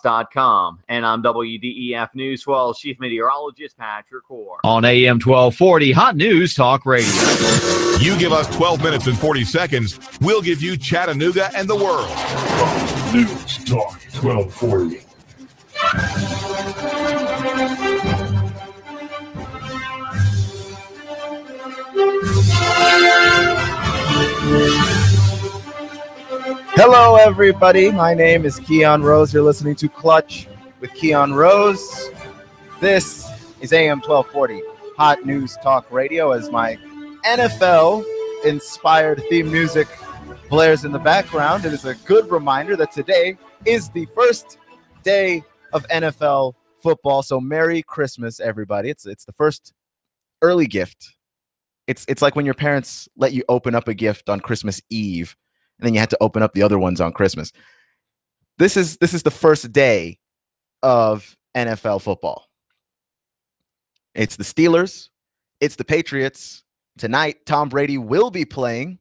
NOOganomics.com. And I'm WDEF News 12 Chief Meteorologist Patrick Hoare. On AM 1240, Hot News Talk Radio. You give us 12 minutes and 40 seconds, we'll give you Chattanooga and the world. Hot News Talk 1240. Hello, everybody. My name is Keon Rose. You're listening to Clutch with Keon Rose. This is AM 1240 Hot News Talk Radio as my NFL-inspired theme music blares in the background. It is a good reminder that today is the first day of NFL football. So Merry Christmas, everybody. It's the first early gift. It's like when your parents let you open up a gift on Christmas Eve, and then you had to open up the other ones on Christmas. This is the first day of NFL football. It's the Steelers. It's the Patriots. Tonight, Tom Brady will be playing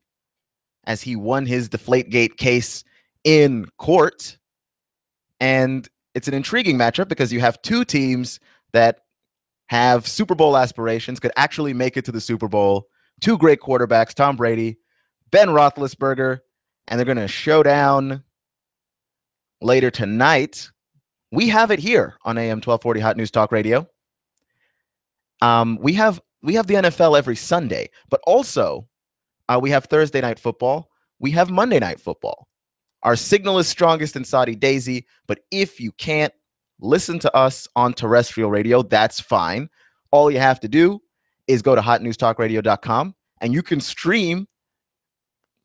as he won his Deflategate case in court. And it's an intriguing matchup because you have two teams that have Super Bowl aspirations, could actually make it to the Super Bowl. Two great quarterbacks, Tom Brady, Ben Roethlisberger, and they're going to show down later tonight. We have it here on AM 1240 Hot News Talk Radio. We have the NFL every Sunday, but also we have Thursday night football. We have Monday night football. Our signal is strongest in Saudi Daisy, but if you can't listen to us on terrestrial radio, that's fine. All you have to do is go to hotnewstalkradio.com and you can stream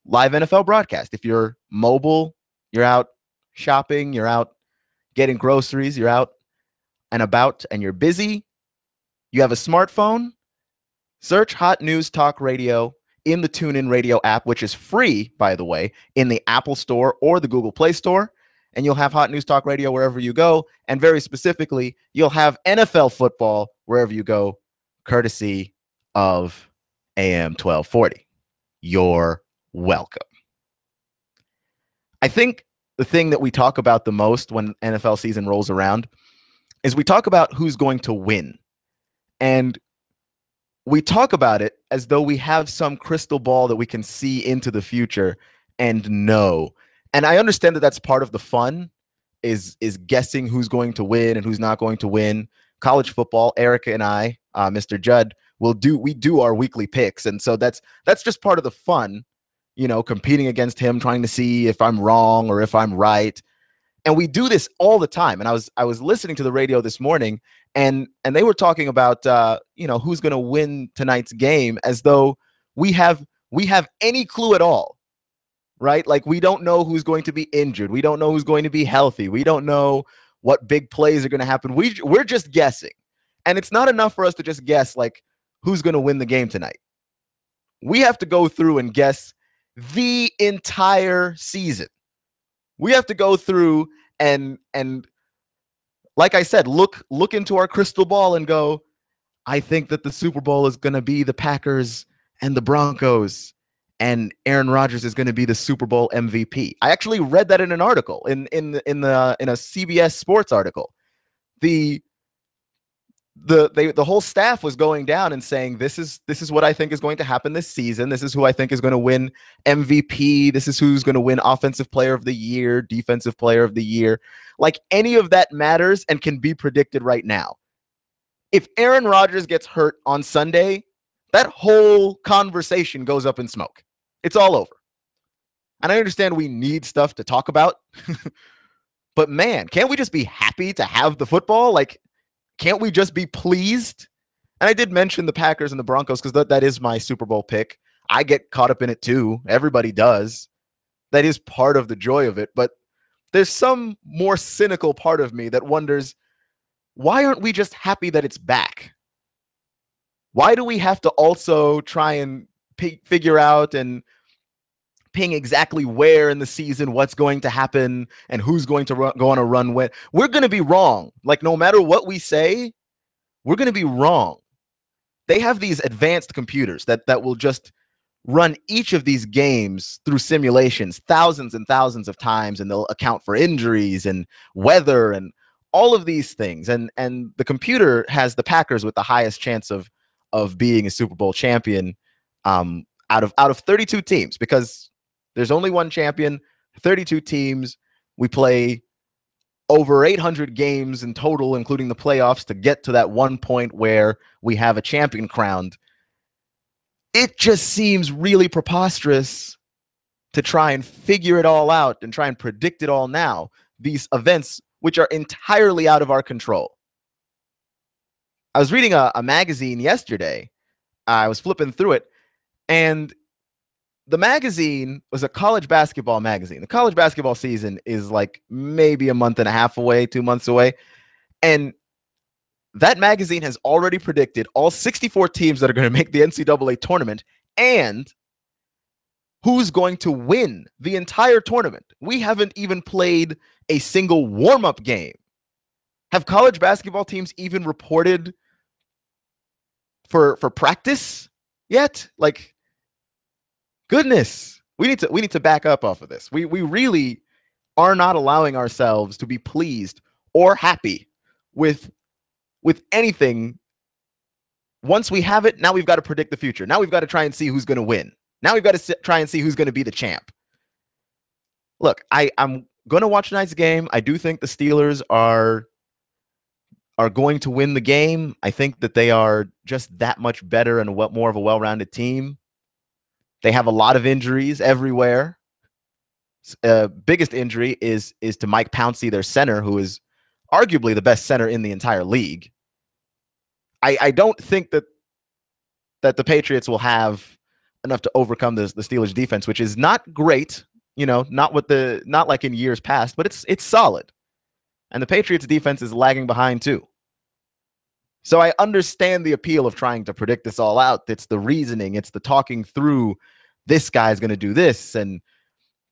live NFL broadcast. If you're mobile, you're out shopping, you're out getting groceries, you're out and about and you're busy, you have a smartphone, search Hot News Talk Radio in the TuneIn Radio app, which is free, by the way, in the Apple Store or the Google Play Store, and you'll have Hot News Talk Radio wherever you go, and very specifically, you'll have NFL football wherever you go, courtesy of AM 1240. You're welcome. I think the thing that we talk about the most when NFL season rolls around is we talk about who's going to win. And we talk about it as though we have some crystal ball that we can see into the future and know. And I understand that that's part of the fun is guessing who's going to win and who's not going to win. College football, Erica and I, Mr. Judd, we do our weekly picks. And so that's just part of the fun. You know, competing against him, trying to see if I'm wrong or if I'm right. And we do this all the time. And I was listening to the radio this morning and they were talking about, who's going to win tonight's game as though we have any clue at all, right? Like we don't know who's going to be injured. We don't know who's going to be healthy. We don't know what big plays are going to happen. We're just guessing. And it's not enough for us to just guess like who's going to win the game tonight. We have to go through and guess the entire season. We have to go through and like I said, look into our crystal ball and go, I think that the Super Bowl is going to be the Packers and the Broncos and Aaron Rodgers is going to be the Super Bowl MVP. I actually read that in an article in a CBS Sports article. The whole staff was going down and saying, this is what I think is going to happen this season. This is who I think is going to win MVP. This is who's going to win Offensive Player of the Year, Defensive Player of the Year. Like any of that matters and can be predicted right now. If Aaron Rodgers gets hurt on Sunday, that whole conversation goes up in smoke. It's all over. And I understand we need stuff to talk about. But man, can't we just be happy to have the football? Like, can't we just be pleased? And I did mention the Packers and the Broncos because that is my Super Bowl pick. I get caught up in it too. Everybody does. That is part of the joy of it. But there's some more cynical part of me that wonders, why aren't we just happy that it's back? Why do we have to also try and figure out and ping exactly where in the season what's going to happen and who's going to go on a run when? We're going to be wrong. Like, no matter what we say, we're going to be wrong. They have these advanced computers that will just run each of these games through simulations thousands and thousands of times, and they'll account for injuries and weather and all of these things. And the computer has the Packers with the highest chance of being a Super Bowl champion out of 32 teams, because there's only one champion, 32 teams. We play over 800 games in total, including the playoffs, to get to that one point where we have a champion crowned. It just seems really preposterous to try and figure it all out and try and predict it all now. These events, which are entirely out of our control. I was reading a magazine yesterday. I was flipping through it, and the magazine was a college basketball magazine. The college basketball season is like maybe a month and a half away, 2 months away. And that magazine has already predicted all 64 teams that are going to make the NCAA tournament and who's going to win the entire tournament. We haven't even played a single warm-up game. Have college basketball teams even reported for practice yet? Like, goodness, we need to back up off of this. We really are not allowing ourselves to be pleased or happy with anything. Once we have it, now we've got to predict the future. Now we've got to try and see who's going to win. Now we've got to try and see who's going to be the champ. Look, I'm going to watch tonight's game. I do think the Steelers are going to win the game. I think that they are just that much better and more of a well-rounded team. They have a lot of injuries everywhere. Biggest injury is to Mike Pouncey, their center, who is arguably the best center in the entire league. I don't think that the Patriots will have enough to overcome the Steelers defense, which is not great, not like in years past, but it's solid. And the Patriots defense is lagging behind too. So I understand the appeal of trying to predict this all out. It's the reasoning, it's the talking through, this guy's going to do this and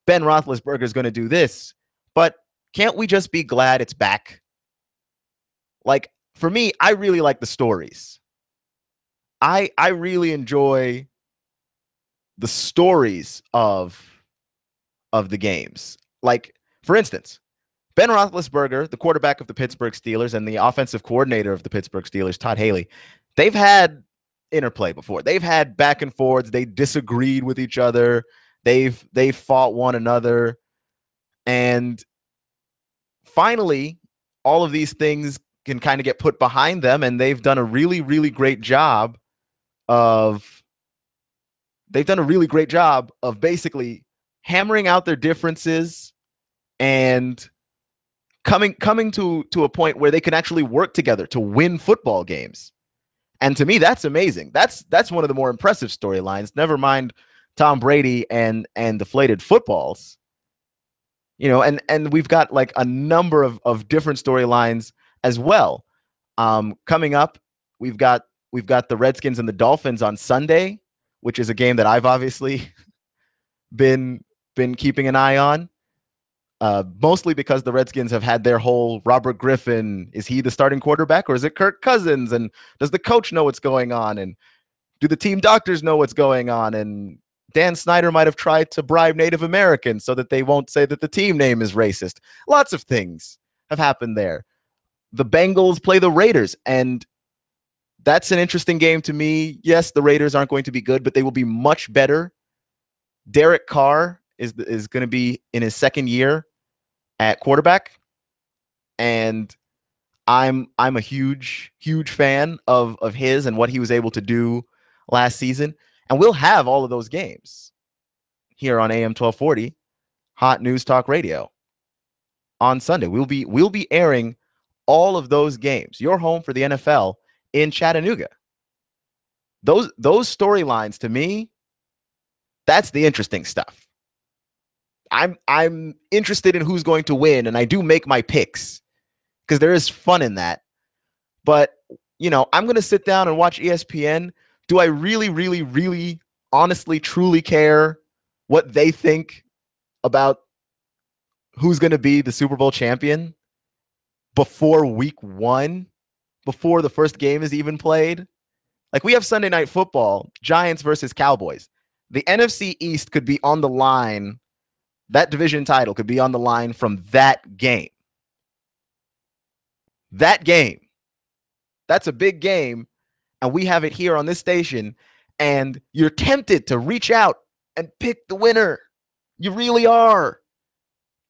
Ben Roethlisberger is going to do this. But can't we just be glad it's back? Like, for me, I really like the stories. I really enjoy the stories of the games. Like, for instance, Ben Roethlisberger, the quarterback of the Pittsburgh Steelers, and the offensive coordinator of the Pittsburgh Steelers, Todd Haley, they've had interplay before. They've had back and forths. They disagreed with each other. They've fought one another. And finally, all of these things can kind of get put behind them, and they've done a really, really great job of basically hammering out their differences and coming to a point where they can actually work together to win football games. And to me, that's amazing. That's one of the more impressive storylines. Never mind Tom Brady and deflated footballs. And we've got like a number of different storylines as well. Coming up, we've got the Redskins and the Dolphins on Sunday, which is a game that I've obviously been keeping an eye on. Mostly because the Redskins have had their whole Robert Griffin, is he the starting quarterback or is it Kirk Cousins? And does the coach know what's going on? And do the team doctors know what's going on? And Dan Snyder might have tried to bribe Native Americans so that they won't say that the team name is racist. Lots of things have happened there. The Bengals play the Raiders, and that's an interesting game to me. Yes, the Raiders aren't going to be good, but they will be much better. Derek Carr is going to be in his second year at quarterback, and I'm a huge fan of his and what he was able to do last season. And we'll have all of those games here on AM 1240 Hot News Talk Radio on Sunday. We'll be airing all of those games. Your home for the NFL in Chattanooga. Those storylines, to me, that's the interesting stuff. I'm interested in who's going to win, and I do make my picks because there is fun in that. But, I'm going to sit down and watch ESPN. Do I really, really, really, honestly, truly care what they think about who's going to be the Super Bowl champion before week 1, before the first game is even played? Like, we have Sunday Night Football, Giants versus Cowboys. The NFC East could be on the line. That division title could be on the line from that game. That game. That's a big game. And we have it here on this station. And you're tempted to reach out and pick the winner. You really are.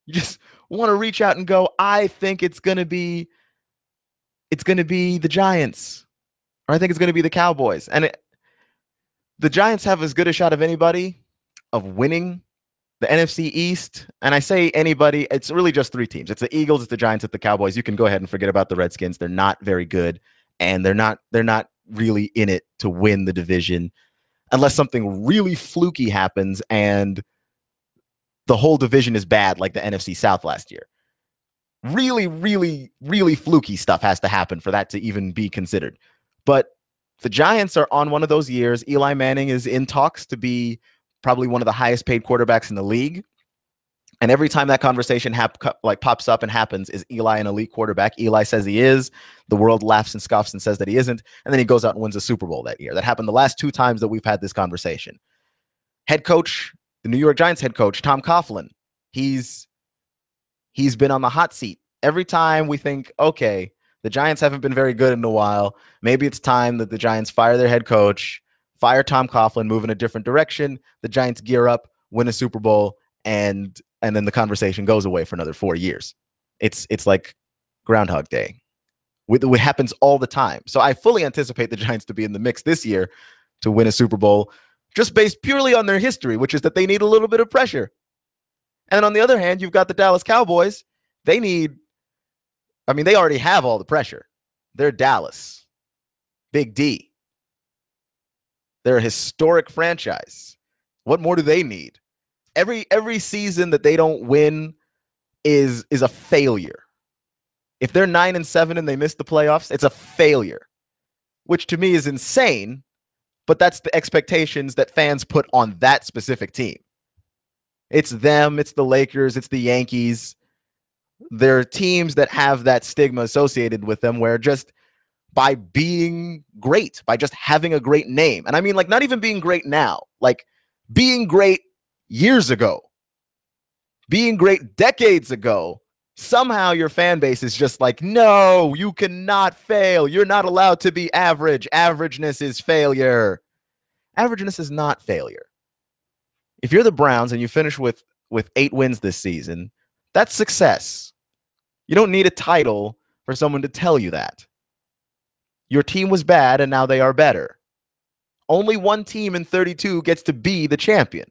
You just want to reach out and go, I think it's going to be the Giants. Or I think it's going to be the Cowboys. And the Giants have as good a shot of anybody of winning the NFC East. And I say anybody, it's really just three teams. It's the Eagles, it's the Giants, it's the Cowboys. You can go ahead and forget about the Redskins. They're not very good, and they're not really in it to win the division unless something really fluky happens and the whole division is bad, like the NFC South last year. Really, really, really fluky stuff has to happen for that to even be considered. But the Giants are on one of those years. Eli Manning is in talks to be probably one of the highest paid quarterbacks in the league. And every time that conversation pops up and happens, is Eli an elite quarterback? Eli says he is. The world laughs and scoffs and says that he isn't. And then he goes out and wins a Super Bowl that year. That happened the last two times that we've had this conversation. Head coach, the New York Giants head coach, Tom Coughlin, he's been on the hot seat. Every time we think, okay, the Giants haven't been very good in a while. Maybe it's time that the Giants fire their head coach, fire Tom Coughlin, move in a different direction. The Giants gear up, win a Super Bowl, and then the conversation goes away for another 4 years. It's like Groundhog Day. It happens all the time. So I fully anticipate the Giants to be in the mix this year to win a Super Bowl, just based purely on their history, which is that they need a little bit of pressure. And on the other hand, you've got the Dallas Cowboys. They already have all the pressure. They're Dallas. Big D. They're a historic franchise. What more do they need? Every season that they don't win is a failure. If they're 9-7 and they miss the playoffs, it's a failure, which to me is insane, but that's the expectations that fans put on that specific team. It's them, it's the Lakers, it's the Yankees. They're teams that have that stigma associated with them where just by being great, by just having a great name, and I mean like not even being great now, like being great years ago, being great decades ago, somehow your fan base is just like, no, you cannot fail. You're not allowed to be average. Averageness is failure. Averageness is not failure. If you're the Browns and you finish with 8 wins this season, that's success. You don't need a title for someone to tell you that. Your team was bad and now they are better. Only one team in 32 gets to be the champion.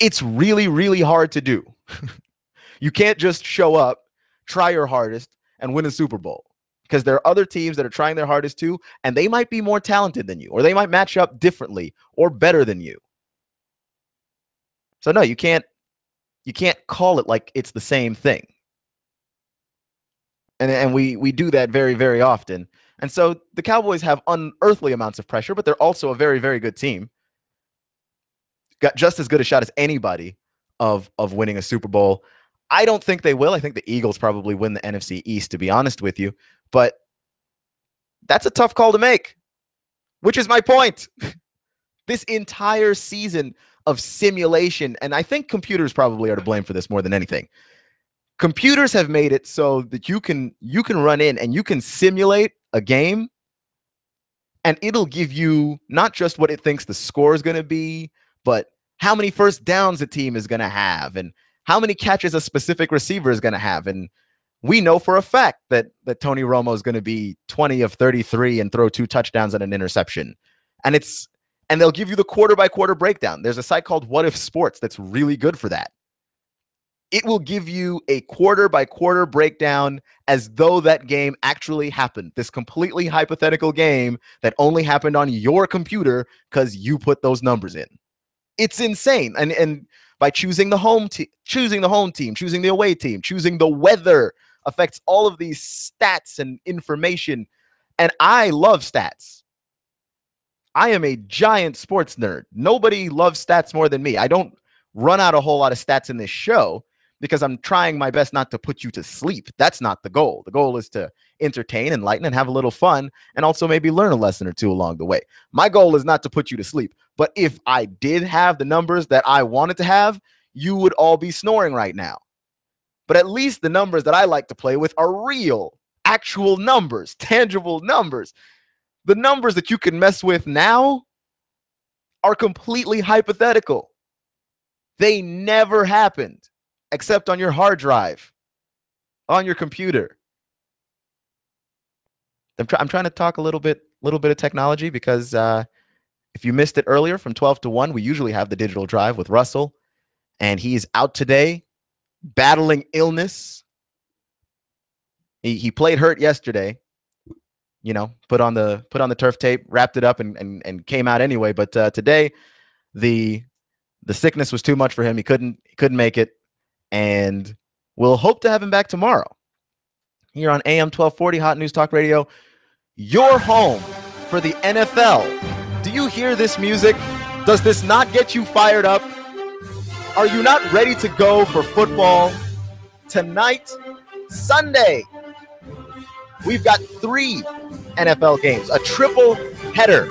It's really, really hard to do. You can't just show up, try your hardest, and win a Super Bowl. Because there are other teams that are trying their hardest too, and they might be more talented than you, or they might match up differently or better than you. So no, you can't call it like it's the same thing. And we do that very, very often. And so the Cowboys have unearthly amounts of pressure, but they're also a very, very good team. Got just as good a shot as anybody of winning a Super Bowl. I don't think they will. I think the Eagles probably win the NFC East, to be honest with you. But that's a tough call to make, which is my point. This entire season of simulation, and I think computers probably are to blame for this more than anything. Computers have made it so that you can run in and you can simulate a game, and it'll give you not just what it thinks the score is going to be, but how many first downs a team is going to have and how many catches a specific receiver is going to have. And we know for a fact that Tony Romo is going to be 20 of 33 and throw 2 touchdowns and an interception. And they'll give you the quarter-by-quarter breakdown. There's a site called What If Sports that's really good for that. It will give you a quarter-by-quarter breakdown as though that game actually happened. This completely hypothetical game that only happened on your computer because you put those numbers in. It's insane. And by choosing the home team, choosing the away team, choosing the weather affects all of these stats and information. And I love stats. I am a giant sports nerd. Nobody loves stats more than me. I don't run out a whole lot of stats in this show because I'm trying my best not to put you to sleep. That's not the goal. The goal is to entertain, enlighten, and have a little fun, and also maybe learn a lesson or two along the way. My goal is not to put you to sleep. But if I did have the numbers that I wanted to have, you would all be snoring right now. But at least the numbers that I like to play with are real, actual numbers, tangible numbers. The numbers that you can mess with now are completely hypothetical. They never happened, except on your hard drive, on your computer. I'm trying to talk a little bit of technology because if you missed it earlier from 12 to 1, we usually have the digital drive with Russell, and he's out today battling illness. He played hurt yesterday, you know, put on the turf tape, wrapped it up, and came out anyway. But today, the sickness was too much for him. He couldn't make it, and we'll hope to have him back tomorrow. Here on AM 1240 Hot News Talk Radio, your home for the NFL. Do you hear this music? Does this not get you fired up? Are you not ready to go for football tonight, Sunday? We've got 3 NFL games, a triple header,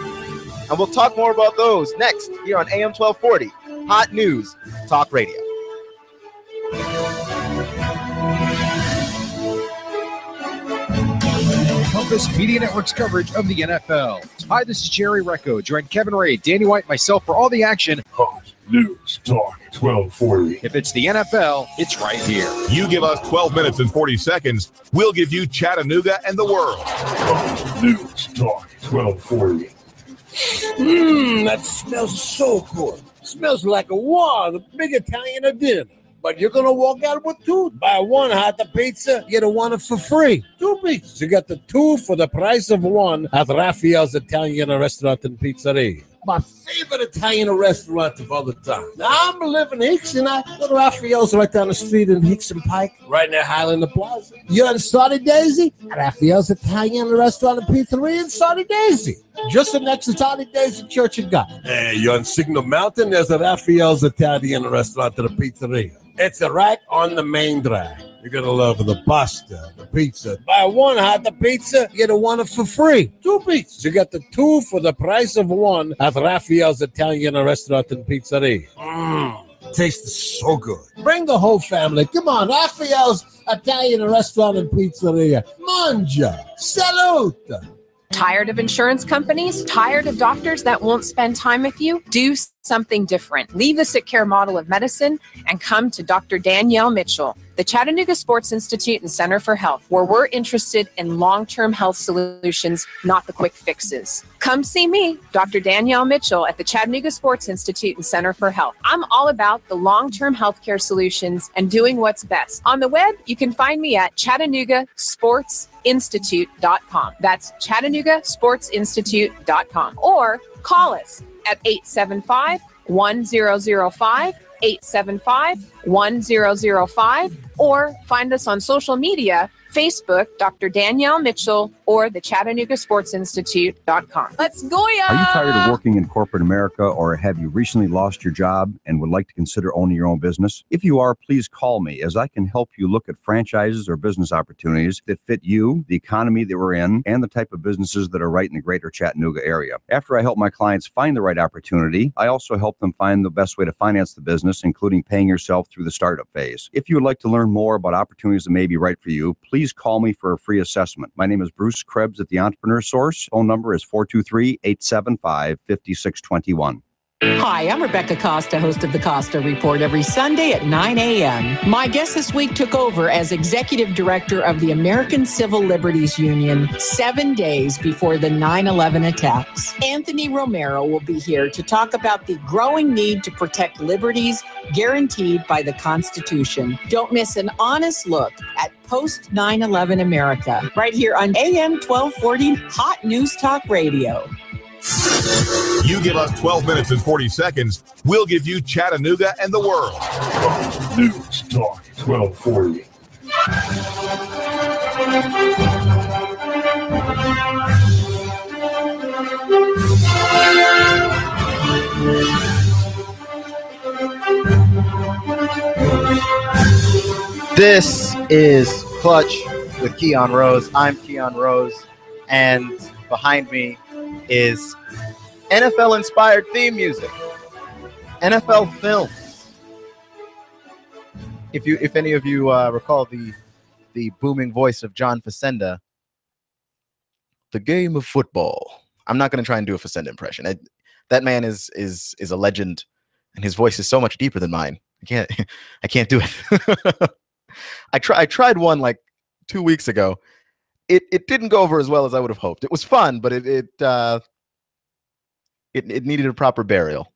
and we'll talk more about those next here on AM 1240, Hot News Talk Radio. Compass Media Network's coverage of the NFL. Hi, this is Jerry Recco. Join Kevin Ray, Danny White, myself for all the action. Hot News Talk 1240. If it's the NFL, it's right here. You give us 12 minutes and 40 seconds, we'll give you Chattanooga and the world. Hot News Talk 1240. That smells so good. Smells like a big Italian dinner. But you're going to walk out with 2. Buy 1 hot pizza, get a 1 for free. 2 pizzas. You got the 2 for the price of 1 at Raphael's Italian Restaurant and Pizzeria. My favorite Italian restaurant of all the time. Now, I'm living in Hicks, and I go to Raphael's right down the street in Hicks and Pike, right near Highland Plaza. You're in Saudi Daisy? Raphael's Italian Restaurant and Pizzeria in Saudi Daisy. Just next to Saudi Daisy Church of God. Hey, you're on Signal Mountain. There's a Raphael's Italian Restaurant and a Pizzeria. It's right on the main drag. You're going to love the pasta, the pizza. Buy 1 hot pizza, get a 1 for free. 2 pizzas. You got the 2 for the price of 1 at Raphael's Italian Restaurant and Pizzeria. Tastes so good. Bring the whole family. Come on, Raphael's Italian Restaurant and Pizzeria. Mangia. Salute. Tired of insurance companies? Tired of doctors that won't spend time with you? Do something different. Leave the sick care model of medicine and come to Dr. Danielle Mitchell, the Chattanooga Sports Institute and Center for Health, where we're interested in long-term health solutions, not the quick fixes. Come see me, Dr. Danielle Mitchell, at the Chattanooga Sports Institute and Center for Health. I'm all about the long-term healthcare solutions and doing what's best. On the web, you can find me at ChattanoogaSportsInstitute.com. That's ChattanoogaSportsInstitute.com. Or call us at 875-1005, 875-1005, or find us on social media, Facebook, Dr. Danielle Mitchell, or the ChattanoogaSportsInstitute.com. Let's go, ya! Are you tired of working in corporate America, or have you recently lost your job and would like to consider owning your own business? If you are, please call me, as I can help you look at franchises or business opportunities that fit you, the economy that we're in, and the type of businesses that are right in the greater Chattanooga area. After I help my clients find the right opportunity, I also help them find the best way to finance the business, including paying yourself through the startup phase. If you would like to learn more about opportunities that may be right for you, please call me for a free assessment. My name is Bruce Krebs at the Entrepreneur Source. Phone number is 423-875-5621. Hi, I'm Rebecca Costa, host of the Costa Report every Sunday at 9 a.m. My guest this week took over as Executive Director of the American Civil Liberties Union 7 days before the 9/11 attacks. Anthony Romero will be here to talk about the growing need to protect liberties guaranteed by the Constitution. Don't miss an honest look at post-9/11 America right here on AM 1240 Hot News Talk Radio. You give us 12 minutes and 40 seconds, we'll give you Chattanooga and the world. News Talk 1240. This is Clutch with Keon Rose. I'm Keon Rose, and behind me is NFL-inspired theme music, NFL films. If any of you recall the booming voice of John Facenda, the game of football. I'm not going to try and do a Facenda impression. That man is a legend, and his voice is so much deeper than mine. I can't do it. I tried one like 2 weeks ago. It didn't go over as well as I would have hoped. It was fun, but it needed a proper burial.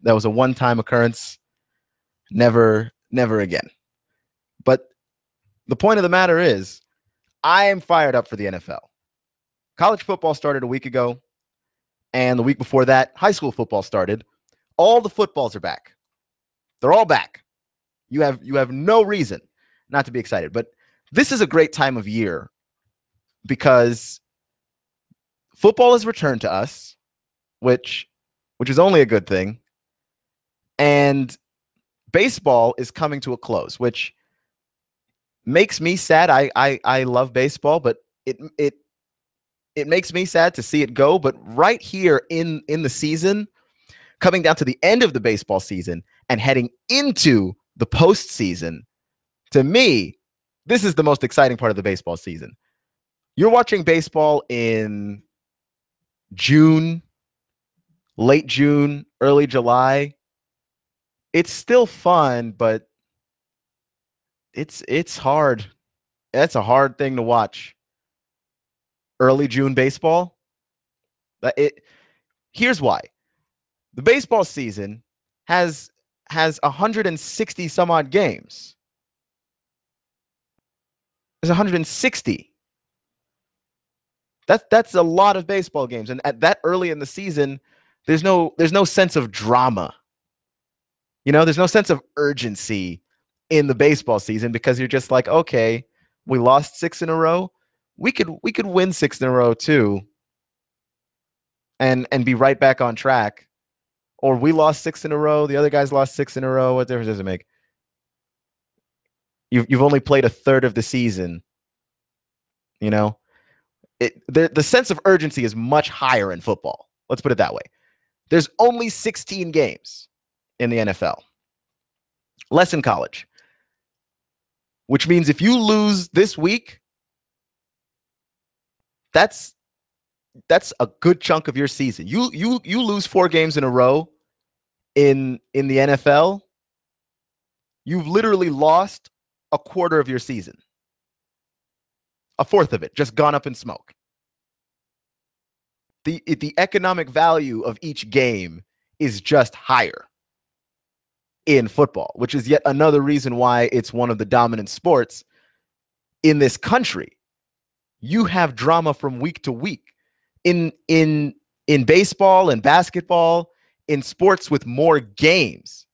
That was a one-time occurrence. Never again. But the point of the matter is, I am fired up for the NFL. College football started a week ago, and the week before that, high school football started. All the footballs are back. They're all back. You have no reason not to be excited. But this is a great time of year because football has returned to us, which is only a good thing. And baseball is coming to a close, which makes me sad. I love baseball, but it makes me sad to see it go. But right here in the season, coming down to the end of the baseball season and heading into the postseason, to me, this is the most exciting part of the baseball season. You're watching baseball in June, late June, early July. It's still fun, but it's hard. That's a hard thing to watch. Early June baseball. Here's why. The baseball season has 160 some odd games. There's 160. That's a lot of baseball games, and at that early in the season, there's no sense of drama. There's no sense of urgency in the baseball season because you're just like, okay, we lost 6 in a row. We could win 6 in a row too, and be right back on track. Or we lost 6 in a row. The other guys lost 6 in a row. What difference does it make? You've only played a third of the season. The sense of urgency is much higher in football. Let's put it that way. There's only 16 games in the NFL. Less in college. Which means if you lose this week, that's a good chunk of your season. You lose 4 games in a row in the NFL, you've literally lost a quarter of your season. A fourth of it just gone up in smoke. The economic value of each game is just higher in football, which is yet another reason why it's one of the dominant sports in this country. You have drama from week to week. In baseball and basketball, in sports with more games,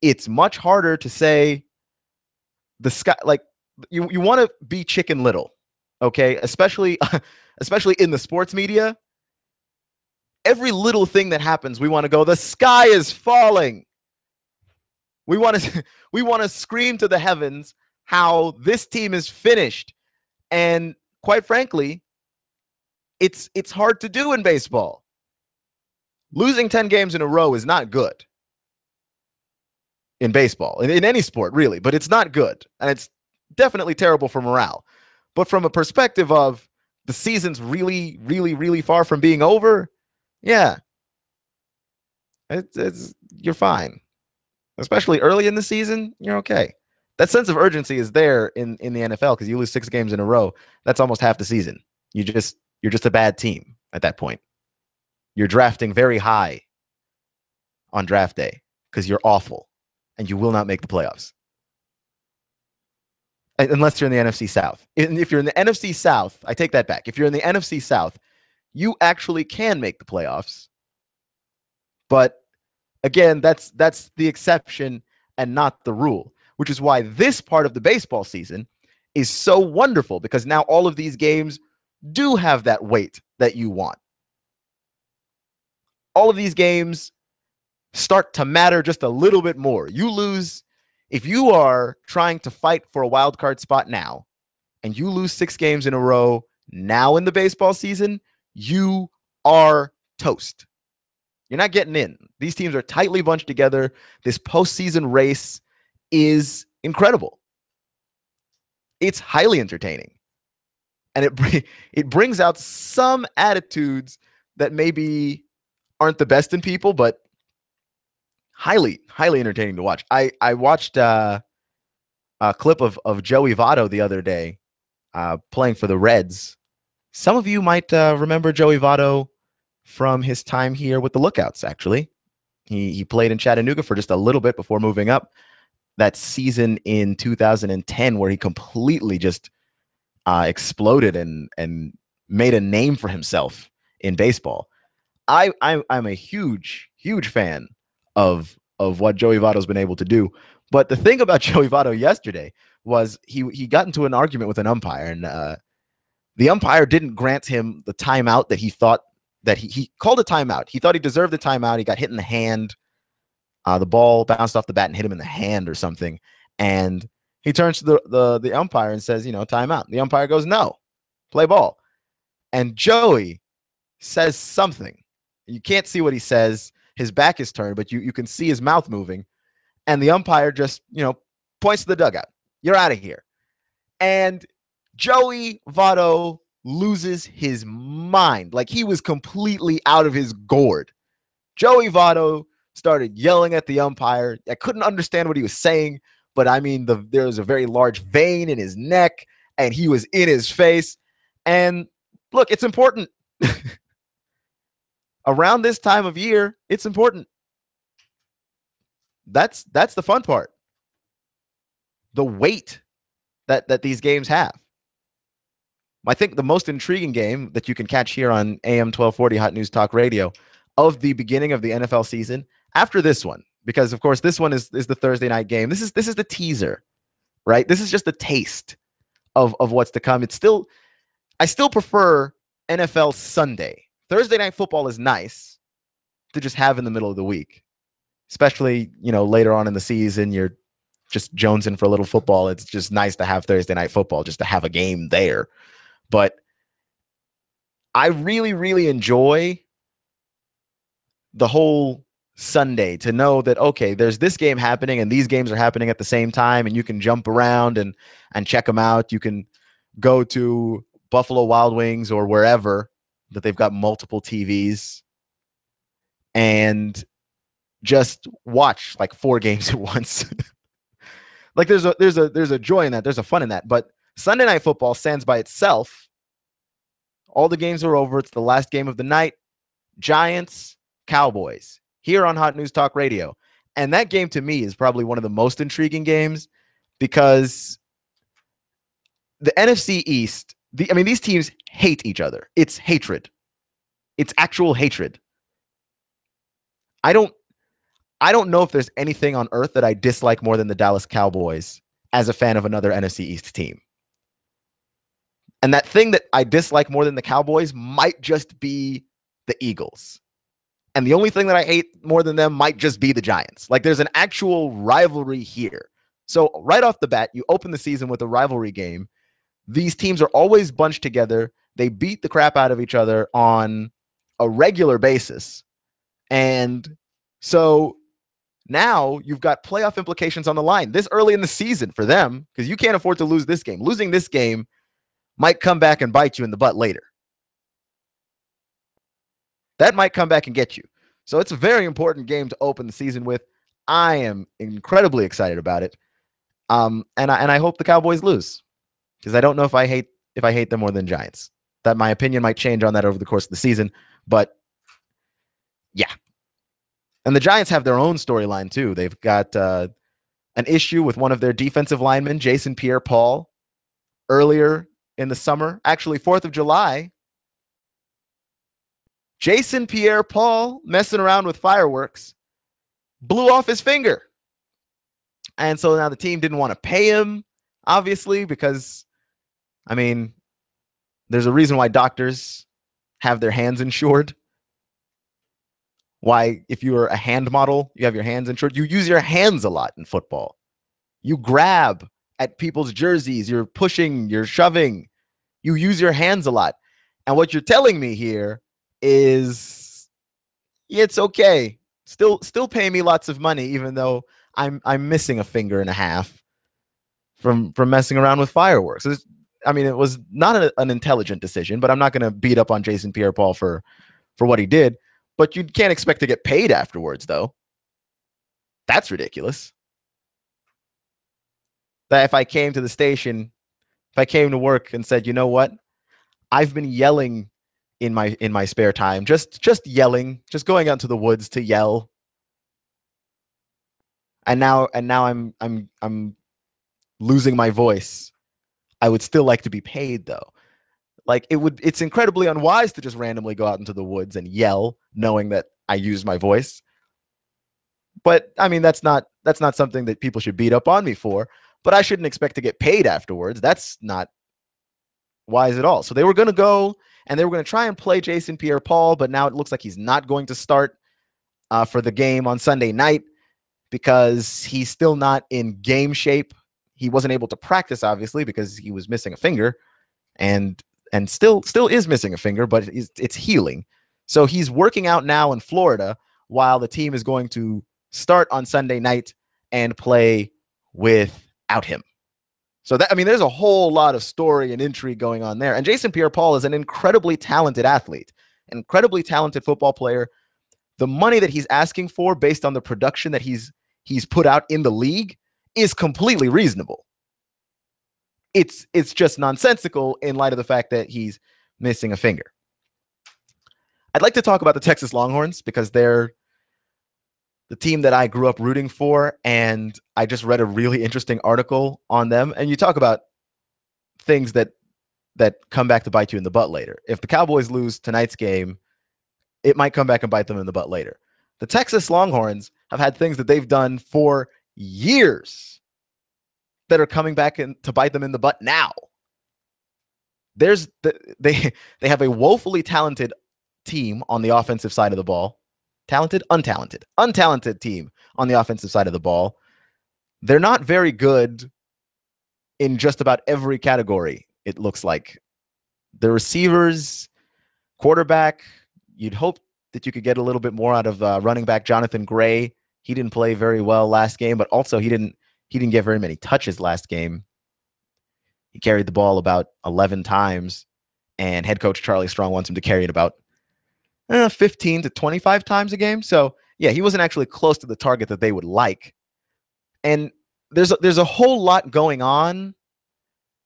it's much harder to say the sky. Like you want to be Chicken Little, okay? Especially in the sports media. Every little thing that happens, we want to go, the sky is falling. We want to scream to the heavens how this team is finished, and quite frankly, it's hard to do in baseball. Losing 10 games in a row is not good in baseball, in any sport, really, but it's not good. And it's definitely terrible for morale. But from a perspective of the season's really, really, really far from being over, yeah, you're fine. Especially early in the season, you're okay. That sense of urgency is there in the NFL because you lose 6 games in a row. That's almost half the season. You're just a bad team at that point. You're drafting very high on draft day because you're awful and you will not make the playoffs. Unless you're in the NFC South. And if you're in the NFC South, I take that back. If you're in the NFC South, you actually can make the playoffs. But again, that's the exception and not the rule, which is why this part of the baseball season is so wonderful because now all of these games do have that weight that you want. All of these games start to matter just a little bit more. You lose if you are trying to fight for a wild card spot now and you lose 6 games in a row now in the baseball season, you are toast. You're not getting in. These teams are tightly bunched together. This postseason race is incredible. It's highly entertaining. And it brings out some attitudes that maybe aren't the best in people, but highly, highly entertaining to watch. I watched a clip of Joey Votto the other day playing for the Reds. Some of you might remember Joey Votto from his time here with the Lookouts, actually. He played in Chattanooga for just a little bit before moving up. That season in 2010 where he completely just exploded and made a name for himself in baseball. I'm a huge, huge fan of what Joey Votto's been able to do. But the thing about Joey Votto yesterday was he got into an argument with an umpire, and the umpire didn't grant him the timeout that he thought that he called a timeout. He thought he deserved the timeout. He got hit in the hand. The ball bounced off the bat and hit him in the hand or something. And he turns to the umpire and says, timeout. The umpire goes, no, play ball. And Joey says something. You can't see what he says. His back is turned, but you can see his mouth moving. And the umpire just, points to the dugout. You're out of here. And Joey Votto loses his mind. Like, he was completely out of his gourd. Joey Votto started yelling at the umpire. I couldn't understand what he was saying, but I mean, there was a very large vein in his neck, and he was in his face. And look, it's important. Around this time of year, it's important. That's the fun part. The weight that these games have. I think the most intriguing game that you can catch here on AM 1240 Hot News Talk Radio of the beginning of the NFL season, after this one, because of course this one is the Thursday night game. This is the teaser, right? This is just the taste of what's to come. I still prefer NFL Sunday. Thursday night football is nice to just have in the middle of the week, especially, later on in the season, you're just jonesing for a little football. It's just nice to have Thursday night football, just to have a game there. But I really, really enjoy the whole Sunday to know that, okay, there's this game happening and these games are happening at the same time, and you can jump around and check them out. You can go to Buffalo Wild Wings or wherever that they've got multiple TVs and just watch like 4 games at once. Like there's a joy in that. There's a fun in that. But Sunday night football stands by itself. All the games are over. It's the last game of the night. Giants, Cowboys, here on Hot News Talk Radio. And that game to me is probably one of the most intriguing games because the NFC East, these teams hate each other. It's hatred. It's actual hatred. I don't know if there's anything on earth that I dislike more than the Dallas Cowboys as a fan of another NFC East team. And that thing that I dislike more than the Cowboys might just be the Eagles. And the only thing that I hate more than them might just be the Giants. Like, there's an actual rivalry here. So right off the bat, you open the season with a rivalry game. These teams are always bunched together. They beat the crap out of each other on a regular basis. And so now you've got playoff implications on the line this early in the season for them, because you can't afford to lose this game. Losing this game might come back and bite you in the butt later. That might come back and get you. So it's a very important game to open the season with. I am incredibly excited about it. And I hope the Cowboys lose, because I don't know if I hate them more than Giants. That my opinion might change on that over the course of the season. But yeah. And the Giants have their own storyline too. They've got an issue with one of their defensive linemen, Jason Pierre-Paul, earlier in the summer. Actually, 4th of July. Jason Pierre-Paul, messing around with fireworks, blew off his finger. And so now the team didn't want to pay him, obviously, because, there's a reason why doctors have their hands insured. Why, if you're a hand model, you have your hands insured. You use your hands a lot in football. You grab at people's jerseys. You're pushing. You're shoving. You use your hands a lot. And what you're telling me here is, yeah, it's okay. Still pay me lots of money, even though I'm missing a finger and a half from messing around with fireworks. It was not an intelligent decision, but I'm not going to beat up on Jason Pierre-Paul for what he did. But you can't expect to get paid afterwards, though. That's ridiculous. That if I came to the station, if I came to work and said, you know what, I've been yelling in my spare time, just yelling, just going out into the woods to yell, and now I'm losing my voice. I would still like to be paid, though. Like, it's incredibly unwise to just randomly go out into the woods and yell, knowing that I used my voice. But I mean, that's not something that people should beat up on me for. But I shouldn't expect to get paid afterwards. That's not wise at all. So they were going to go and they were going to try and play Jason Pierre-Paul, but now it looks like he's not going to start for the game on Sunday night because he's still not in game shape. He wasn't able to practice, obviously, because he was missing a finger, and still is missing a finger, but it's healing. So he's working out now in Florida while the team is going to start on Sunday night and play without him. So there's a whole lot of story and intrigue going on there. And Jason Pierre-Paul is an incredibly talented athlete, an incredibly talented football player. The money that he's asking for based on the production that he's put out in the league is completely reasonable. It's just nonsensical in light of the fact that he's missing a finger. I'd like to talk about the Texas Longhorns because they're the team that I grew up rooting for, and I just read a really interesting article on them. And you talk about things that come back to bite you in the butt later. If the Cowboys lose tonight's game, it might come back and bite them in the butt later. The Texas Longhorns have had things that they've done for years that are coming back to bite them in the butt now. They have a woefully talented team on the offensive side of the ball. Untalented team on the offensive side of the ball. They're not very good in just about every category, it looks like. The receivers, quarterback, you'd hope that you could get a little bit more out of running back Jonathan Gray. He didn't play very well last game, but also he didn't get very many touches last game. He carried the ball about 11 times, and head coach Charlie Strong wants him to carry it about 15 to 25 times a game. So yeah, he wasn't actually close to the target that they would like. And there's a whole lot going on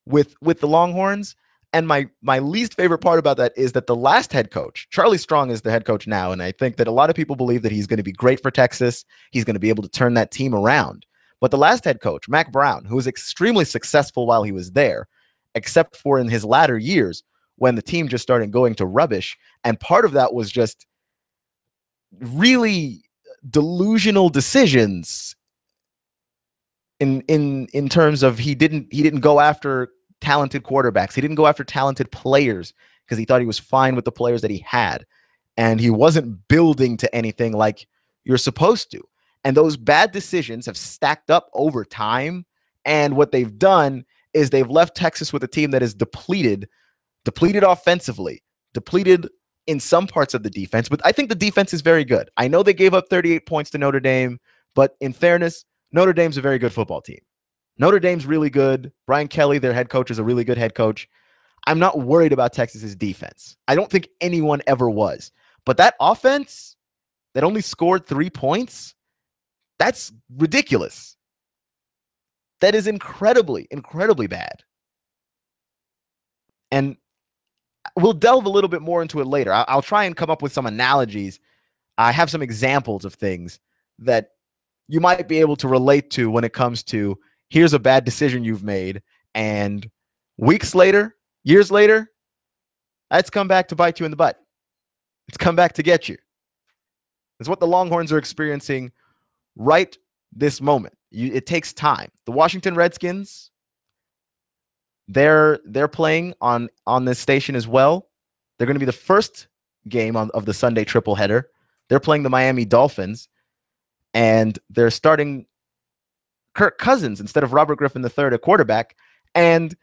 with the Longhorns. And my least favorite part about that is that the last head coach, Charlie Strong, is the head coach now. And I think that a lot of people believe that he's going to be great for Texas. He's going to be able to turn that team around. But the last head coach, Mac Brown, who was extremely successful while he was there, except for in his latter years when the team just started going to rubbish. And part of that was just really delusional decisions in terms of he didn't go after talented quarterbacks. He didn't go after talented players because he thought he was fine with the players that he had. And he wasn't building to anything like you're supposed to. And those bad decisions have stacked up over time. And what they've done is they've left Texas with a team that is depleted offensively, depleted in some parts of the defense. But I think the defense is very good. I know they gave up 38 points to Notre Dame, but in fairness, Notre Dame's a very good football team. Notre Dame's really good. Brian Kelly, their head coach, is a really good head coach. I'm not worried about Texas's defense. I don't think anyone ever was. But that offense that only scored 3 points, that's ridiculous. That is incredibly, incredibly bad. And we'll delve a little bit more into it later. I'll try and come up with some analogies. I have some examples of things that you might be able to relate to when it comes to here's a bad decision you've made, and weeks later, years later, that's come back to bite you in the butt. It's come back to get you. It's what the Longhorns are experiencing right this moment. It takes time. The Washington Redskins, they're playing on this station as well. They're going to be the first game of the Sunday triple header. They're playing the Miami Dolphins, and their starting Kirk Cousins instead of Robert Griffin III at quarterback. And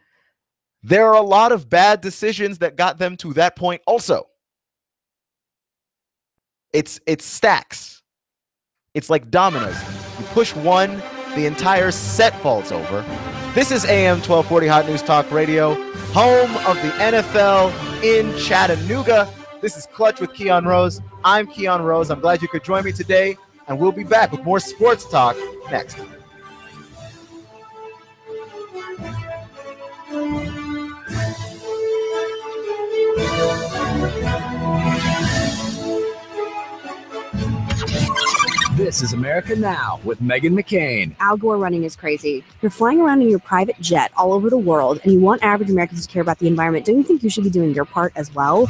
there are a lot of bad decisions that got them to that point also. It's stacks. It's like dominoes. You push one, the entire set falls over. This is AM 1240 Hot News Talk Radio, home of the NFL in Chattanooga. This is Clutch with Keon Rose. I'm Keon Rose. I'm glad you could join me today, and we'll be back with more sports talk next. This is America Now with Meghan McCain. Al Gore running is crazy. You're flying around in your private jet all over the world, and you want average Americans to care about the environment. Don't you think you should be doing your part as well?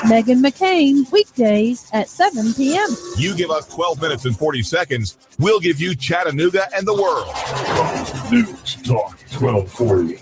Meghan McCain, weekdays at 7 p.m. You give us 12 minutes and 40 seconds, we'll give you Chattanooga and the world. News Talk 1240.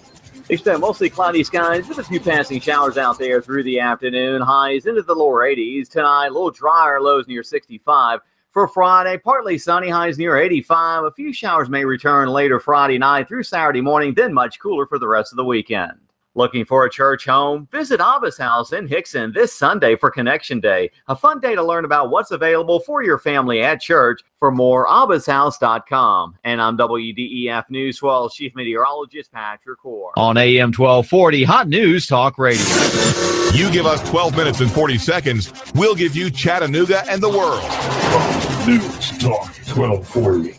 Expect mostly cloudy skies with a few passing showers out there through the afternoon. Highs into the lower 80s. Tonight, a little drier, lows near 65. For Friday, partly sunny, highs near 85. A few showers may return later Friday night through Saturday morning, then much cooler for the rest of the weekend. Looking for a church home? Visit Abba's House in Hickson this Sunday for Connection Day. A fun day to learn about what's available for your family at church. For more, abbashouse.com. And I'm WDEF News 12 Chief Meteorologist Patrick Core. On AM 1240, Hot News Talk Radio. You give us 12 minutes and 40 seconds, we'll give you Chattanooga and the world. News Talk 1240.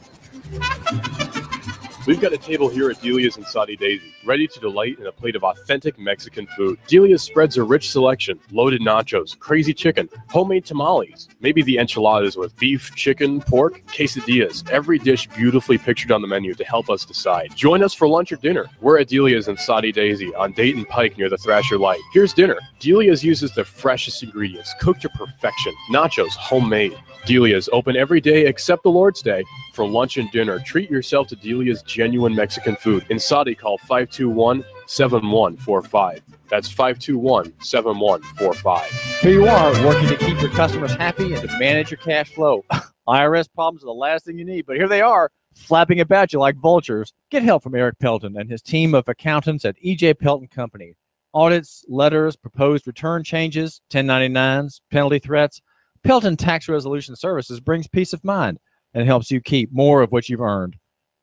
We've got a table here at Delia's in Saudi Daisy, ready to delight in a plate of authentic Mexican food. Delia's spreads a rich selection, loaded nachos, crazy chicken, homemade tamales, maybe the enchiladas with beef, chicken, pork, quesadillas. Every dish beautifully pictured on the menu to help us decide. Join us for lunch or dinner. We're at Delia's in Saudi Daisy on Dayton Pike near the Thrasher Light. Here's dinner. Delia's uses the freshest ingredients, cooked to perfection. Nachos, homemade. Delia's open every day except the Lord's Day. For lunch and dinner, treat yourself to Delia's genuine Mexican food. In Saudi, call 521-7145. That's 521-7145. Here you are, working to keep your customers happy and to manage your cash flow. IRS problems are the last thing you need, but here they are, flapping about you like vultures. Get help from Eric Pelton and his team of accountants at E.J. Pelton Company. Audits, letters, proposed return changes, 1099s, penalty threats. Pelton Tax Resolution Services brings peace of mind and helps you keep more of what you've earned.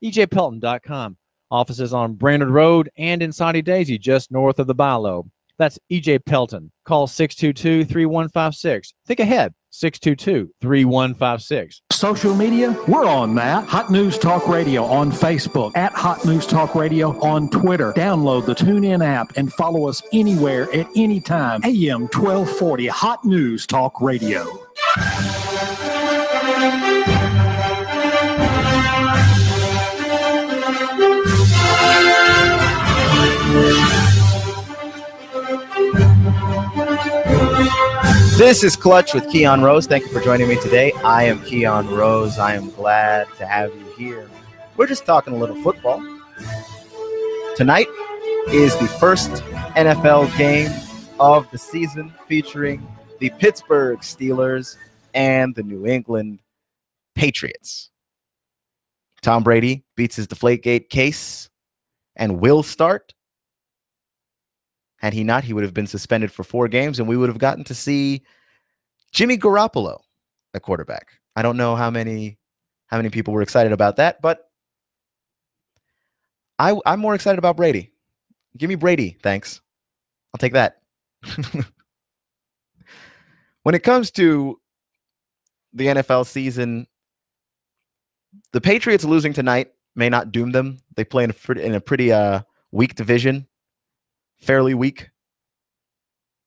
EJPelton.com. Offices on Brainerd Road and in Saudi Daisy, just north of the Bilo. That's EJ Pelton. Call 622-3156. Think ahead. 622-3156. Social media, we're on that. Hot News Talk Radio on Facebook, at Hot News Talk Radio on Twitter. Download the TuneIn app and follow us anywhere at any time. AM 1240 Hot News Talk Radio. This is Clutch with Keon Rose. Thank you for joining me today. I am Keon Rose. I am glad to have you here. We're just talking a little football. Tonight is the first NFL game of the season featuring the Pittsburgh Steelers and the New England Patriots. Tom Brady beats his Deflategate case and will start. Had he not, he would have been suspended for 4 games, and we would have gotten to see Jimmy Garoppolo at quarterback. I don't know how many people were excited about that, but I'm more excited about Brady. Give me Brady, thanks. I'll take that. When it comes to the NFL season, the Patriots losing tonight may not doom them. They play in a pretty weak division. Fairly weak.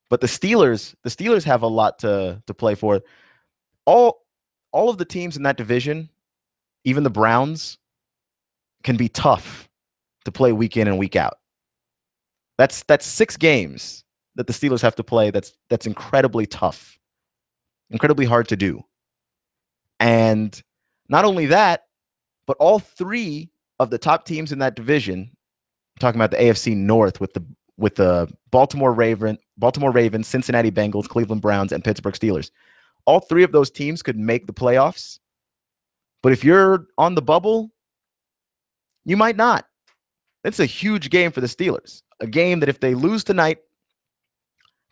But the Steelers have a lot to play for. All of the teams in that division, even the Browns, can be tough to play week in and week out. That's 6 games that the Steelers have to play. That's incredibly tough. Incredibly hard to do. And not only that, but all 3 of the top teams in that division, I'm talking about the AFC North with the Baltimore Ravens, Cincinnati Bengals, Cleveland Browns, and Pittsburgh Steelers. All 3 of those teams could make the playoffs, But if you're on the bubble, you might not. It's a huge game for the Steelers. A game that if they lose tonight,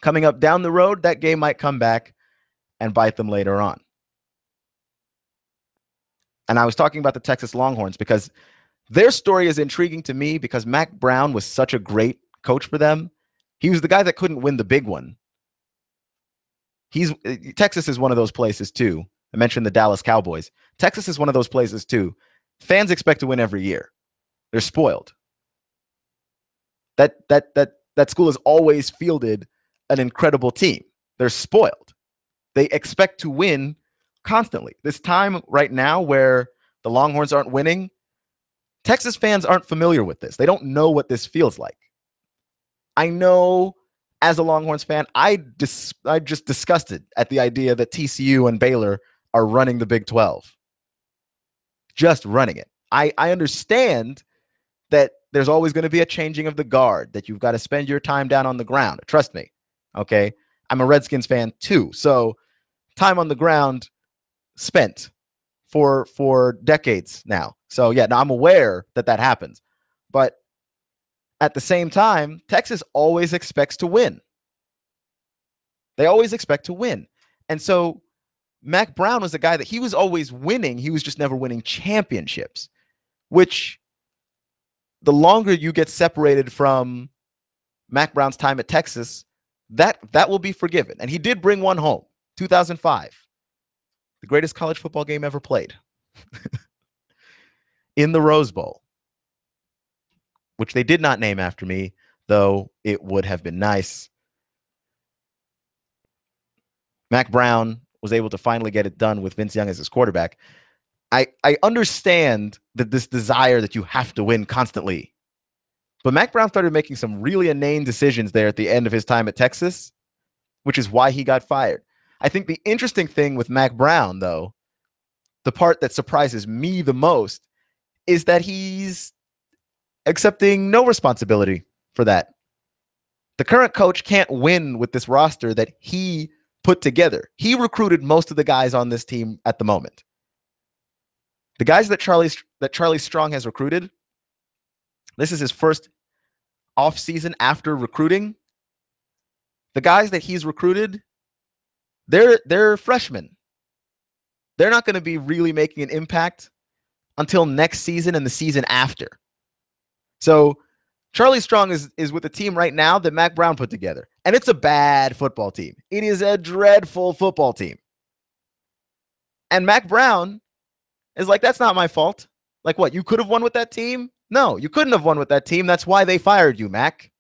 coming up down the road, that game might come back and bite them later on. And I was talking about the Texas Longhorns because their story is intriguing to me because Mack Brown was such a great coach for them. He was the guy that couldn't win the big one. Texas is one of those places too. I mentioned the Dallas Cowboys. Texas is one of those places too. Fans expect to win every year. They're spoiled. That school has always fielded an incredible team. They're spoiled. They expect to win constantly. This time right now where the Longhorns aren't winning, Texas fans aren't familiar with this. They don't know what this feels like. I know as a Longhorns fan, I'm just disgusted at the idea that TCU and Baylor are running the Big 12. Just running it. I understand that there's always going to be a changing of the guard, that you've got to spend your time down on the ground. Trust me. Okay. I'm a Redskins fan too. So time on the ground spent for decades now. So yeah, now I'm aware that happens. But at the same time, Texas always expects to win. They always expect to win. And so Mack Brown was a guy that he was always winning. He was just never winning championships, which the longer you get separated from Mack Brown's time at Texas, that will be forgiven. And he did bring one home, 2005, the greatest college football game ever played in the Rose Bowl, which they did not name after me, though it would have been nice. Mack Brown was able to finally get it done with Vince Young as his quarterback. I understand that this desire that you have to win constantly. But Mack Brown started making some really inane decisions there at the end of his time at Texas, which is why he got fired. I think the interesting thing with Mack Brown, though, the part that surprises me the most, is that he's accepting no responsibility for that. The current coach can't win with this roster that he put together. He recruited most of the guys on this team at the moment. The guys that Charlie Strong has recruited, this is his first off season after recruiting. The guys that he's recruited, they're freshmen. They're not going to be really making an impact until next season and the season after. So Charlie Strong is with a team right now that Mack Brown put together. And it's a bad football team. It is a dreadful football team. And Mack Brown is like, that's not my fault. Like what? You could have won with that team? No, you couldn't have won with that team. That's why they fired you, Mack.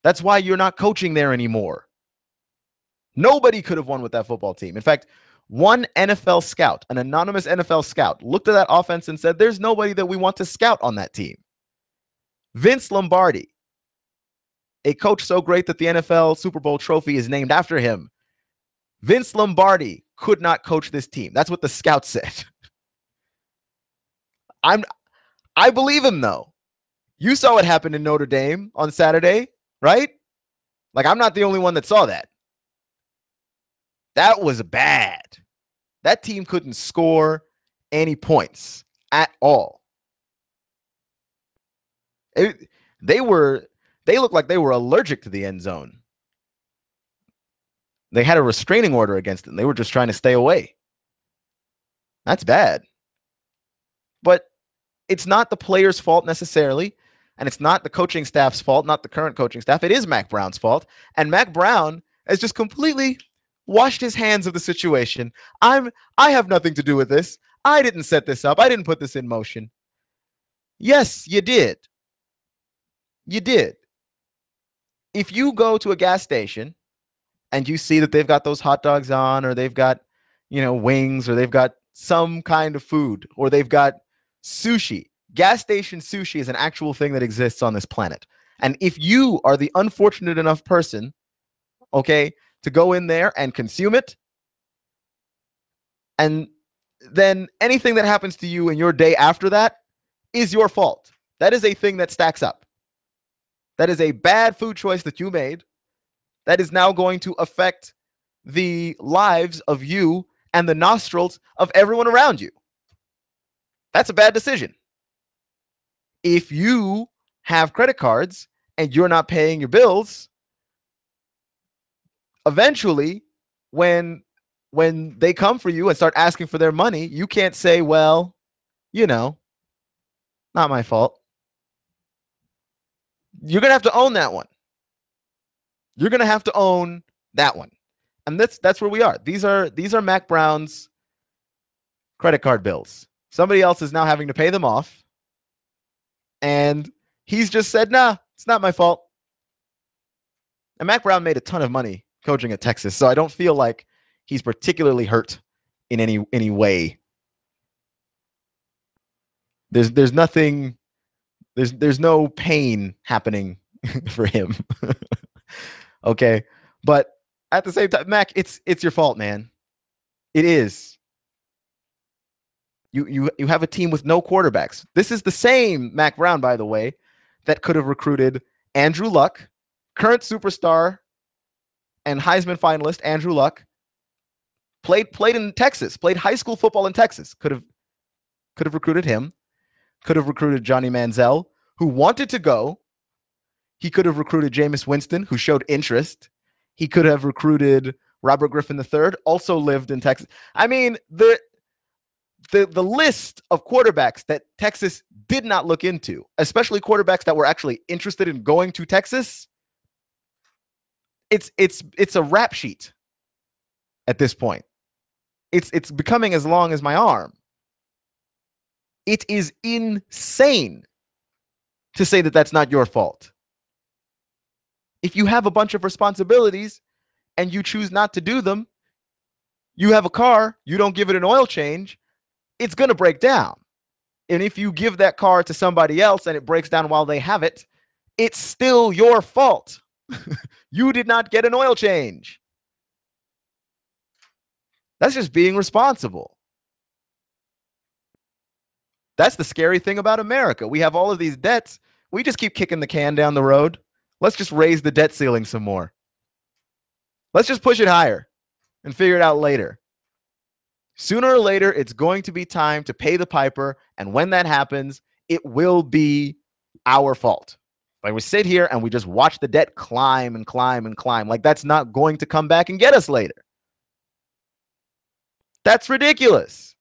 That's why you're not coaching there anymore. Nobody could have won with that football team. In fact, one NFL scout, an anonymous NFL scout, looked at that offense and said, there's nobody that we want to scout on that team. Vince Lombardi, a coach so great that the NFL Super Bowl trophy is named after him. Vince Lombardi could not coach this team. That's what the scout said. I believe him, though. You saw what happened in Notre Dame on Saturday, right? Like, I'm not the only one that saw that. That was bad. That team couldn't score any points at all. They looked like they were allergic to the end zone. They had a restraining order against them. They were just trying to stay away. That's bad. But it's not the players' fault necessarily, and it's not the coaching staff's fault, not the current coaching staff. It is Mack Brown's fault, and Mack Brown has just completely washed his hands of the situation. I have nothing to do with this. I didn't set this up. I didn't put this in motion. Yes, you did. You did. If you go to a gas station and you see that they've got those hot dogs on, or they've got, wings, or they've got some kind of food, or they've got sushi. Gas station sushi is an actual thing that exists on this planet. And if you are the unfortunate enough person, okay, to go in there and consume it, and then anything that happens to you in your day after that is your fault. That is a thing that stacks up. That is a bad food choice that you made that is now going to affect the lives of you and the nostrils of everyone around you. That's a bad decision. If you have credit cards and you're not paying your bills, eventually when they come for you and start asking for their money, you can't say, well, not my fault. You're going to have to own that one. You're going to have to own that one. And that's where we are. These are Mac Brown's credit card bills. Somebody else is now having to pay them off. And he's just said, nah, it's not my fault. And Mac Brown made a ton of money coaching at Texas, so I don't feel like he's particularly hurt in any way. There's nothing, there's no pain happening for him. Okay. But at the same time, Mac, it's your fault, man. It is. You have a team with no quarterbacks. This is the same Mac Brown, by the way, that could have recruited Andrew Luck, current superstar and Heisman finalist Andrew Luck. Played in Texas, played high school football in Texas. Could have recruited him. Could have recruited Johnny Manziel, who wanted to go. He could have recruited Jameis Winston, who showed interest. He could have recruited Robert Griffin III, also lived in Texas. I mean, the list of quarterbacks that Texas did not look into, especially quarterbacks that were actually interested in going to Texas, it's a rap sheet at this point. It's becoming as long as my arm. It is insane to say that that's not your fault. If you have a bunch of responsibilities and you choose not to do them, you have a car, you don't give it an oil change, it's going to break down. And if you give that car to somebody else and it breaks down while they have it, it's still your fault. You did not get an oil change. That's just being responsible. That's the scary thing about America. We have all of these debts. We just keep kicking the can down the road. Let's just raise the debt ceiling some more. Let's just push it higher and figure it out later. Sooner or later, it's going to be time to pay the piper. And when that happens, it will be our fault. Like, we sit here and we just watch the debt climb and climb and climb. Like, that's not going to come back and get us later. That's ridiculous.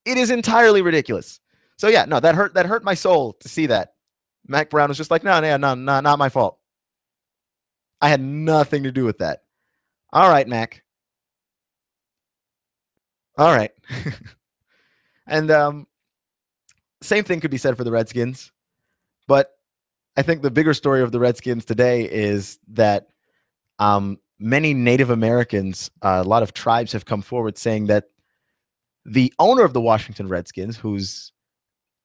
It is entirely ridiculous. So yeah, no, that hurt my soul to see that. Mac Brown was just like, no, not my fault. I had nothing to do with that. All right, Mac. All right. And same thing could be said for the Redskins. But I think the bigger story of the Redskins today is that many Native Americans, a lot of tribes have come forward saying that the owner of the Washington Redskins, whose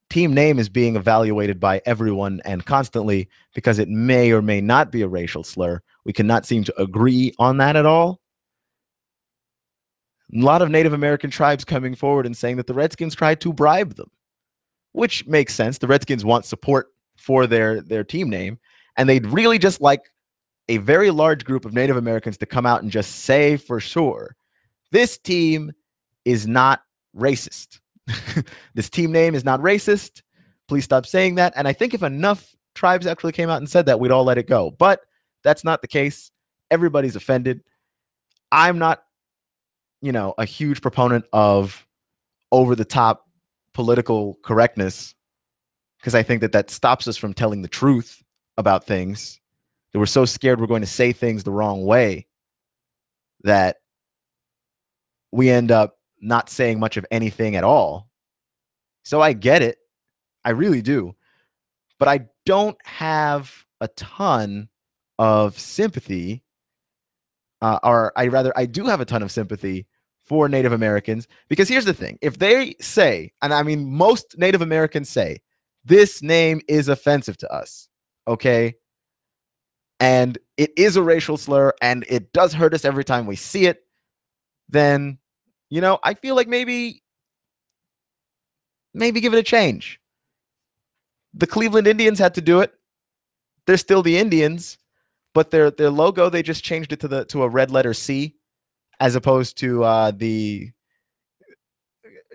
team name is being evaluated by everyone and constantly because it may or may not be a racial slur, we cannot seem to agree on that at all. A lot of Native American tribes coming forward and saying that the Redskins tried to bribe them, which makes sense. The Redskins want support for their team name, and they'd really just like a very large group of Native Americans to come out and just say for sure, this team is not racist. This team name is not racist. Please stop saying that. And I think if enough tribes actually came out and said that, we'd all let it go. But that's not the case. Everybody's offended. I'm not, a huge proponent of over-the-top political correctness, because I think that stops us from telling the truth about things. That we're so scared we're going to say things the wrong way that we end up not saying much of anything at all. So I get it. I really do. But I don't have a ton of sympathy, I do have a ton of sympathy for Native Americans, because here's the thing. If they say, and I mean, most Native Americans say, this name is offensive to us, okay? And it is a racial slur, and it does hurt us every time we see it, then, I feel like maybe give it a change. The Cleveland Indians had to do it. They're still the Indians, but their logo, they just changed it to a red letter C, as opposed to the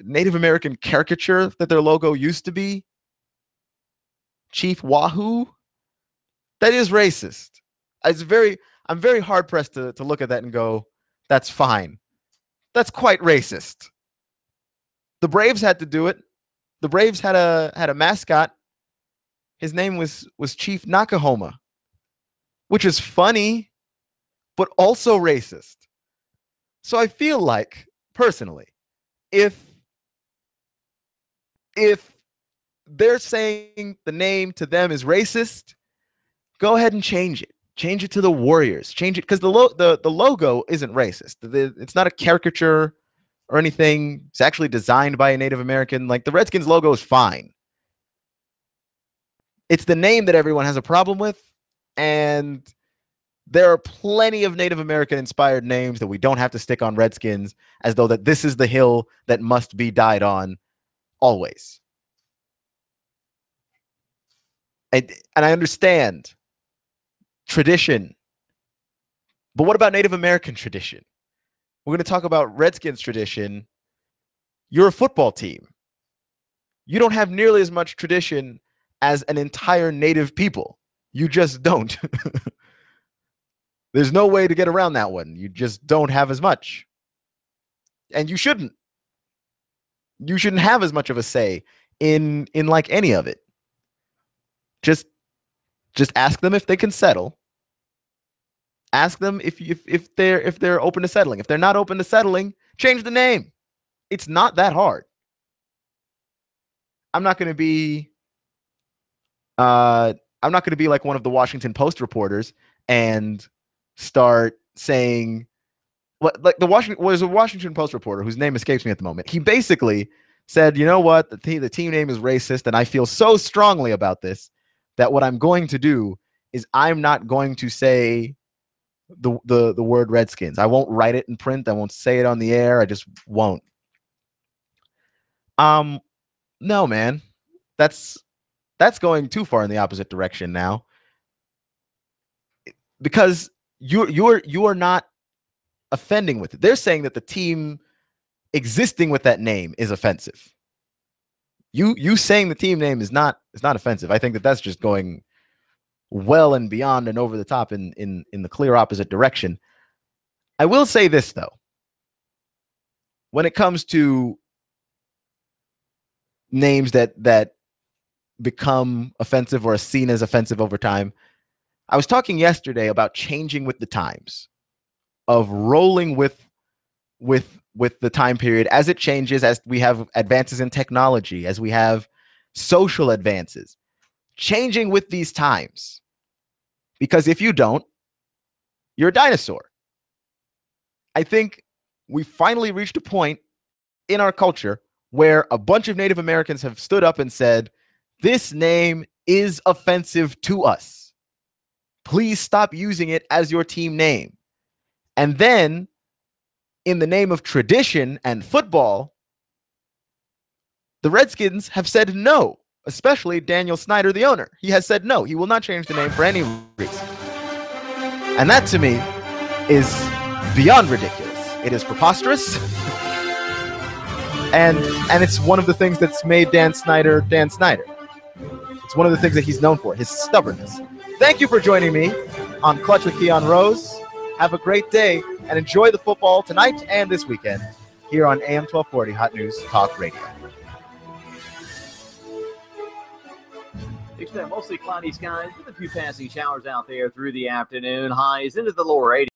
Native American caricature that their logo used to be, Chief Wahoo, that is racist. I'm very hard pressed to look at that and go, that's fine. That's quite racist. The Braves had to do it. The Braves had a mascot. His name was Chief Nakahoma, which is funny, but also racist. So I feel like, personally, if they're saying the name to them is racist, go ahead and change it. Change it to the Warriors. Change it because the logo isn't racist. It's not a caricature or anything. It's actually designed by a Native American. Like, the Redskins logo is fine. It's the name that everyone has a problem with, and there are plenty of Native American inspired names that we don't have to stick on Redskins as though that this is the hill that must be died on always. And I understand tradition, but what about Native American tradition? We're going to talk about Redskins tradition. You're a football team. You don't have nearly as much tradition as an entire Native people. You just don't. There's no way to get around that one. You just don't have as much. And you shouldn't. You shouldn't have as much of a say in like any of it. Just ask them if they can settle. Ask them if they're open to settling. If they're not open to settling, change the name. It's not that hard. I'm not going to be like one of the Washington Post reporters and start saying what, like was a Washington Post reporter whose name escapes me at the moment. He basically said, you know what, the team name is racist, and I feel so strongly about this that what I'm going to do is I'm not going to say the word Redskins. I won't write it in print. I won't say it on the air. I just won't. No, man, that's going too far in the opposite direction now, because you are not offending with it. They're saying that the team existing with that name is offensive. You saying the team name is not offensive. I think that's just going well and beyond and over the top in the clear opposite direction. I will say this, though. When it comes to names that become offensive or are seen as offensive over time, I was talking yesterday about changing with the times, of rolling with the time period as it changes, as we have advances in technology, as we have social advances, changing with these times. Because if you don't, you're a dinosaur. I think we finally reached a point in our culture where a bunch of Native Americans have stood up and said, this name is offensive to us. Please stop using it as your team name. And then, in the name of tradition and football, the Redskins have said no, especially Daniel Snyder, the owner. He has said no. He will not change the name for any reason. And that, to me, is beyond ridiculous. It is preposterous. And it's one of the things that's made Dan Snyder Dan Snyder. It's one of the things that he's known for, his stubbornness. Thank you for joining me on Clutch with Keon Roae. Have a great day and enjoy the football tonight and this weekend here on AM 1240 Hot News Talk Radio. Expect mostly cloudy skies with a few passing showers out there through the afternoon. Highs into the lower 80s.